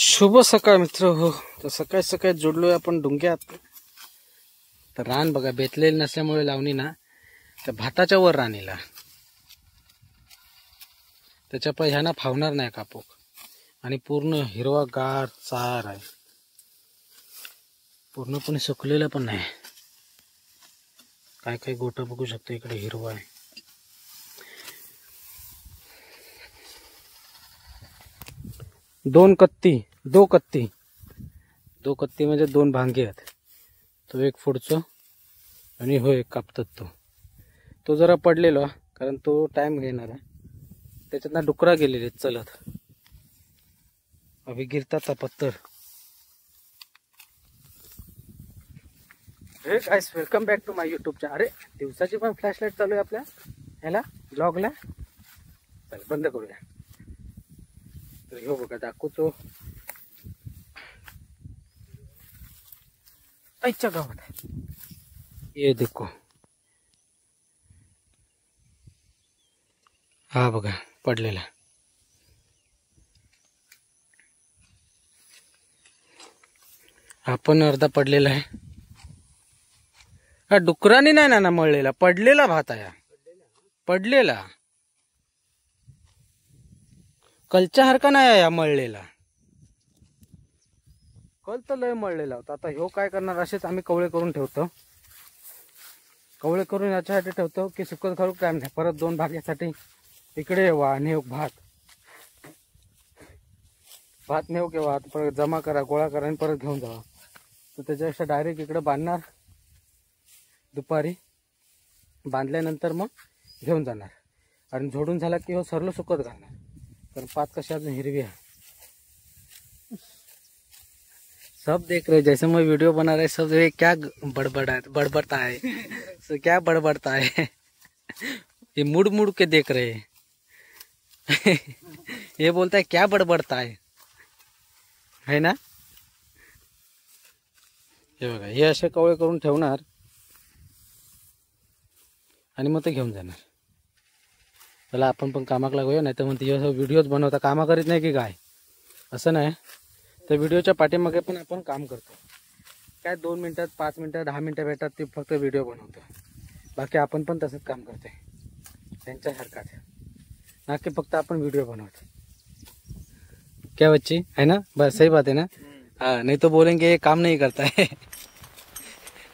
शुभ सकाळ मित्र हो. तर सकाळी सकाळी जोडलोय आपण डोंग्यात. तर रान बघा बेतलेलं नसल्यामुळे लावणी ना तर भाताच्या वर राणीला त्याच्या पाय ह्याना फावणार नाही कापूक. आणि पूर्ण हिरवा गार चार आहे, पूर्णपणे सुकलेला पण नाही. काय काय गोट बघू शकतो इकडे हिरवा आहे. दो कत्ती म्हणजे दोन भांगे आहेत. तो एक फुडचो आणि हो एक कापतात. तो जरा पडलेला कारण तो टाइम घेणार आहे. त्याच्यातनं डुकरा गेलेले चलत अभि गिरतात पत्तर. Hey guys welcome back to my YouTube channel. अरे दिवसाची पण फ्लॅशलाईट चालू आहे आपल्या ह्याला ब्लॉगला. चल बंद करूया. तर हो बघा दाखवतो आईच्या गावात. ये देखो हा बघा पडलेला. आपण अर्धा पडलेला आहे. हा डुकरानी नाही ना मळलेला, पडलेला भात आहे. पडलेला कलच्या हरका नाही या मळलेला. कल तर लय मळलेला होता. आता ह्यो काय करणार, असेच आम्ही कवळे करून ठेवतो. कवळे करून याच्यासाठी ठेवतो की सुकत घालू टाइम नाही. परत दोन भाग्यासाठी इकडे वा नेऊ भात नेऊ किंवा परत जमा करा गोळा करा आणि परत घेऊन जावा. तर त्याच्यापेक्षा डायरेक्ट इकडे बांधणार. दुपारी बांधल्यानंतर मग घेऊन जाणार आणि झोडून झाला की हो सरलो सुकत घालणार. कारण पात कशी अजून हिरवी आहे. सब देख रहे जैसे मैं वीडियो बना रहे सब क्या बड़बड़ता है so क्या बड़बड़ता है. ये मुड़ मुड़ के देख रहे ये बोलता है क्या बड़बड़ता है ना. हे बघा हे असे कवळे करून ठेवणार आणि मग ते घेऊन जाणार. चला आपण पण कामाक लागूया. नाही तर मग ती व्हिडिओज बनवता कामा करीत नाही की काय असं नाही. तर व्हिडिओच्या पाठीमागे पण आपण काम करतो. काय 2 मिनिटात 5 मिनिटात 10 मिनिटं भेटतात ते फक्त व्हिडिओ बनवतो. बाकी आपण पण तसंच काम करतोय त्यांच्यासारखाच ना की फक्त आपण व्हिडिओ बनवतो. क्या बच्ची है ना. बस सही बात है ना. हाँ नहीं तो बोलेंगे ये काम नहीं करता है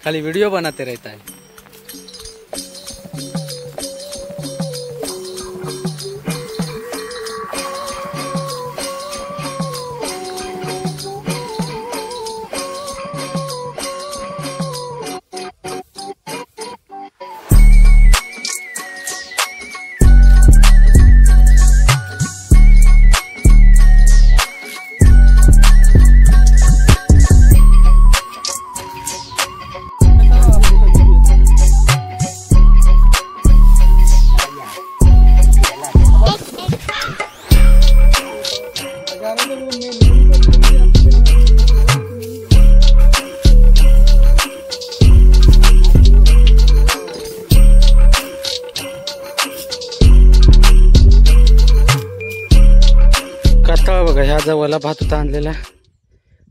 खाली वीडियो बनाते रहता है. कातळ बघा ह्या जवळला भात होता आणलेला.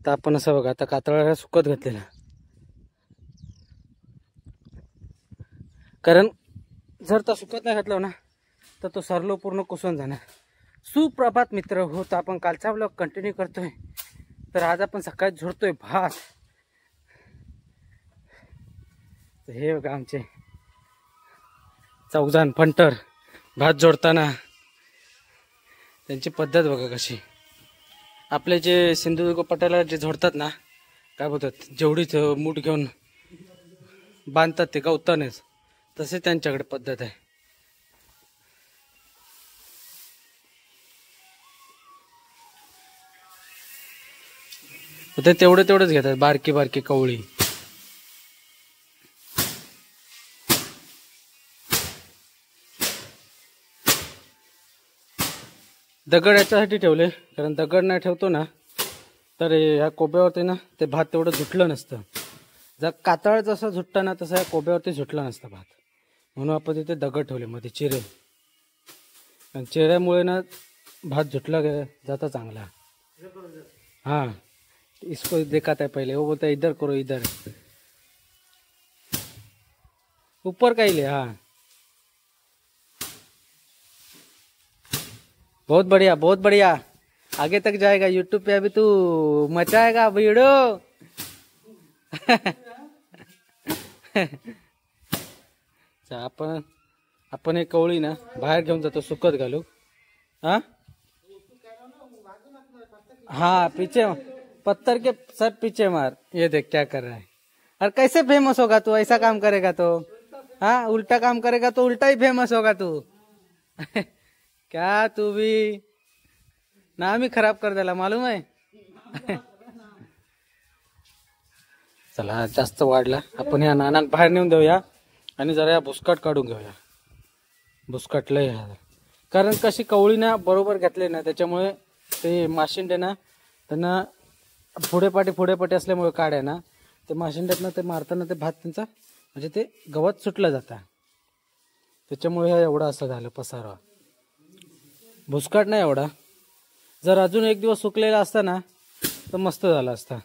तर आपण असं बघा आता कातळाला सुकत घातलेला. कारण जर तो सुकत नाही घातला ना तर तो सरलो पूर्ण कुसून जाणार. सुप्रभात मित्र हो. तर आपण कालचा ब्लॉग कंटिन्यू करतोय. तर आज आपण सकाळी झोडतोय भात. तर हे बघा आमचे चौजण फंटर भात जोडताना त्यांची पद्धत बघा कशी. आपले जे सिंधुदुर्ग पट्याला जे झोडतात ना काय बोलतात जेवढीच मूठ घेऊन बांधतात ते गवतानेच तसे त्यांच्याकडे पद्धत आहे. ते तेवढेच घेतात बारकी बारकी कवळी. दगड याच्यासाठी ठेवले कारण दगड नाही ठेवतो ना तर ह्या कोब्यावरती ना ते भात तेवढं झुटलं नसतं. जर कातळ जसं झुटतं ना तसं या कोब्यावरती झुटलं नसतं भात. म्हणून आपण तिथे दगड ठेवले मध्ये चिरे. आणि चिऱ्यामुळे ना भात झुटला जाता चांगला. हाँ, इसको दिखाता है पहले, वो बोलता है इधर करो, इधर ऊपर का ही ले। हाँ, बहुत बढ़िया, बहुत बढ़िया, आगे तक जाएगा यूट्यूब पे। अभी तू मचाएगा वीडियो। आपण एक कवळी ना बाहेर घेऊन जातो सुकत घालू। हाँ हाँ, पीछे पत्थर के सर पीछे मार। ये देख क्या कर रहा है। और कैसे फेमस होगा तू, ऐसा काम करेगा तो? हाँ, उल्टा काम करेगा तो उल्टा ही फेमस होगा तू। क्या तू भी नाम ही खराब कर दिला, मालूम है? चला, जास्त वाढला, आपण या नानांना बाहेर नेऊन देऊया आणि जरा या भुसकाट काढून घेऊया। भुसकाट लय आहे, कारण कशी कवळी ना बरोबर घेतले ना, त्याच्यामुळे ते माशिंडे ना त्यांना पुढे पाठी असल्यामुळे काढ्या ना, ते माशिंड्यातनं ते मारताना ते भात त्यांचा म्हणजे ते गवत सुटलं जातं, त्याच्यामुळे हे एवढा असं झालं पसारा। भुसकाट नाही एवढा, जर अजून एक दिवस सुकलेला असता ना तर मस्त झाला असता।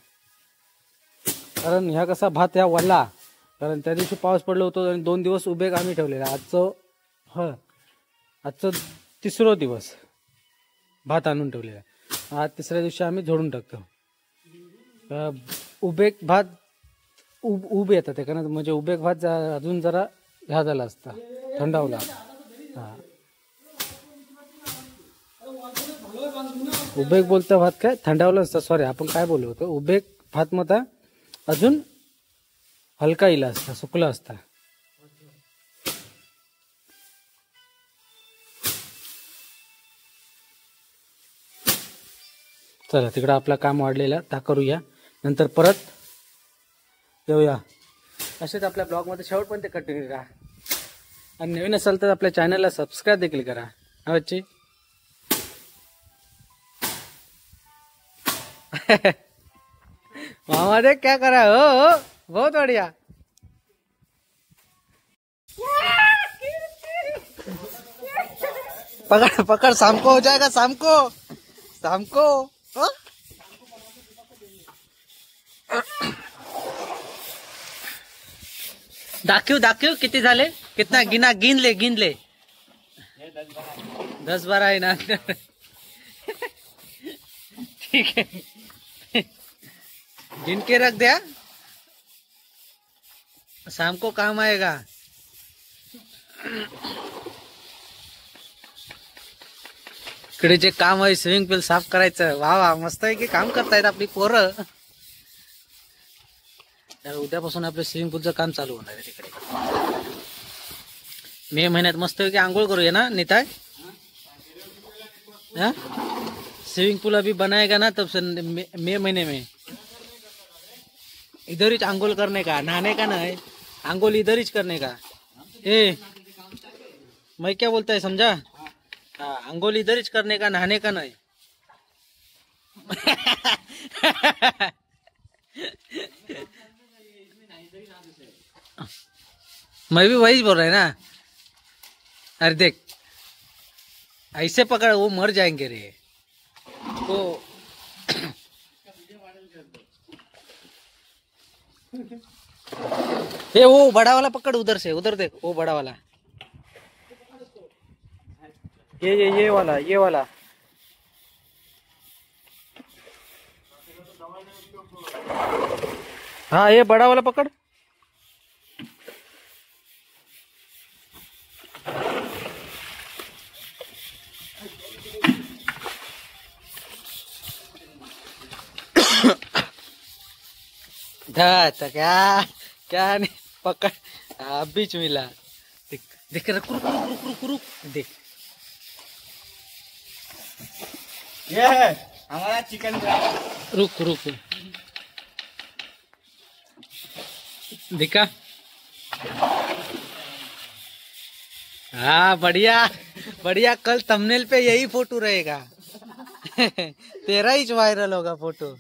कारण ह्या कसा भात ह्या वल्ला, कारण त्या दिवशी पाऊस पडलो होतो आणि 2 दिवस उभे आम्ही ठेवलेला। आजचं तिसरा दिवस भात आणून ठेवलेला, आज तिसऱ्या दिवशी आम्ही झोडून टाकतो। उभे भात उभे येतात, कारण म्हणजे उभे भात अजून जरा ह्या झाला असता, थंडावला। हा, उभे बोलता भात काय थंडावला असता, सॉरी आपण काय बोललो होतो, उभे भात मता अजून हलका इला असता, सुकला असता। चला, तिकडं आपलं काम वाढलेलं ता करूया, नंतर परत येऊया। असेच आपल्या ब्लॉगमध्ये शेवटपर्यंत कंटिन्यू राहा, आणि नवीन असाल तर आपल्या चॅनलला सबस्क्राईब देखील करा। हा बच्ची, मामा देख क्या करा। हो, बहुत बढ़िया। पकड़ पकड़, शाम को हो जाएगा, शाम को हाँ? दाखिव किती झाले, कितना गिना, गिन ले 10-12 आहे ना। ठीक है, गिन के रख दिया, शाम को काम आएगा। इकडे जे काम आहे स्विमिंग पूल साफ करायचं, वा मस्त आहे की काम करतायत आपली पोरं। तर उद्यापासून आपलं स्विमिंग पूलचं काम चालू होणार आहे तिकडे। मे महिन्यात मस्त की आंघोळ करूया ना निताय। हाँ, स्विमिंग पूल अभी बनाएगा ना, तब से मे महीने में इधर ही आंघोल करने का, नहाने का ना है, आंघोल इधर ही करने का। मैं क्या बोलता है समझा? हाँ, आंघोल इधर ही करने का, नहाने का नहीं। मैं भी वही बोल रहा है ना। अरे देख, ऐसे पकड़, वो मर जाएंगे रे वो। ये वो बड़ा वाला पकड़, उधर से, उधर देख, वो बड़ा वाला, ये वाला। हाँ, ये बड़ा वाला पकड़। तो क्या नहीं पकड़, बीच मिला। देख देख, रुक देख, ये है हमारा चिकन। रुक दिखा। हाँ, बढ़िया, कल थंबनेल पे यही फोटो रहेगा। तेरा ही वायरल होगा फोटो।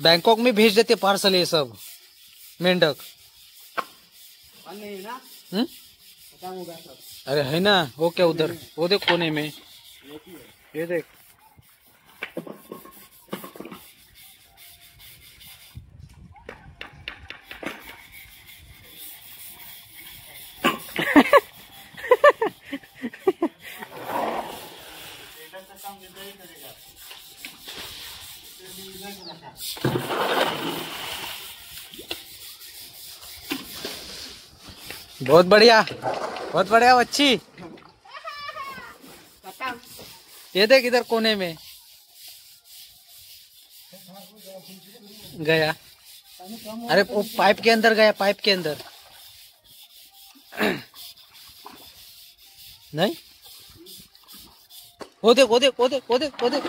बैंकॉक में भेज देते पार्सल ये सब मेंढक। अरे है ना, वो क्या उधर, वो देख कोने में, ये देख। बहुत बढ़िया बच्ची। ये देख इधर कोने में गया। अरे वो पाइप के अंदर गया, पाइप के अंदर। नहीं, वो देख वो देख वो देख वो देख वो देख।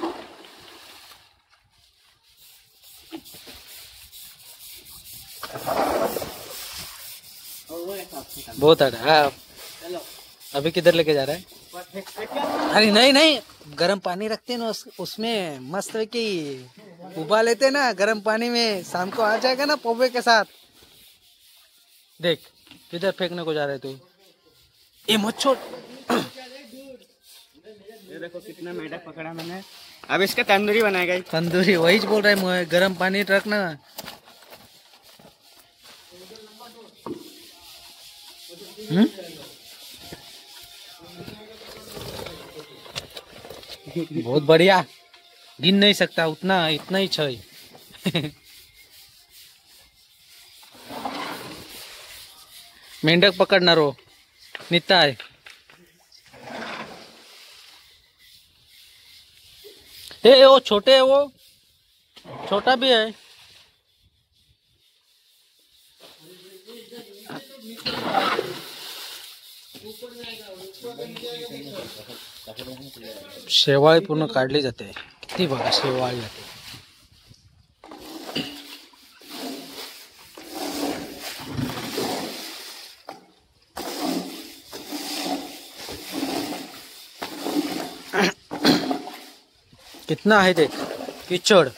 बहुत है। हाँ, अभी किधर लेके जा रहा है? अरे नहीं नहीं, गर्म पानी रखते हैं ना उसमें मस्त है कि उबाल लेते ना गर्म पानी में, शाम को आ जाएगा ना पोबे के साथ। देख किधर फेंकने को जा रहे तू? ये मत छोड़। ये देखो कितना मेढक पकड़ा मैंने। अब इसका तंदूरी बनाएगा। तंदूरी वही बोल रहा है मुझे, गर्म पानी रखना। बहुत बढ़िया, गिन नहीं सकता उतना, इतना ही छै। मेंढक पकड़ना रो नित्ता है। ए वो छोटे है, वो छोटा भी है। शेवाळी पूर्ण काढली जाते। किती बघा शेवाळी जाते। कितना है देख कीचड़।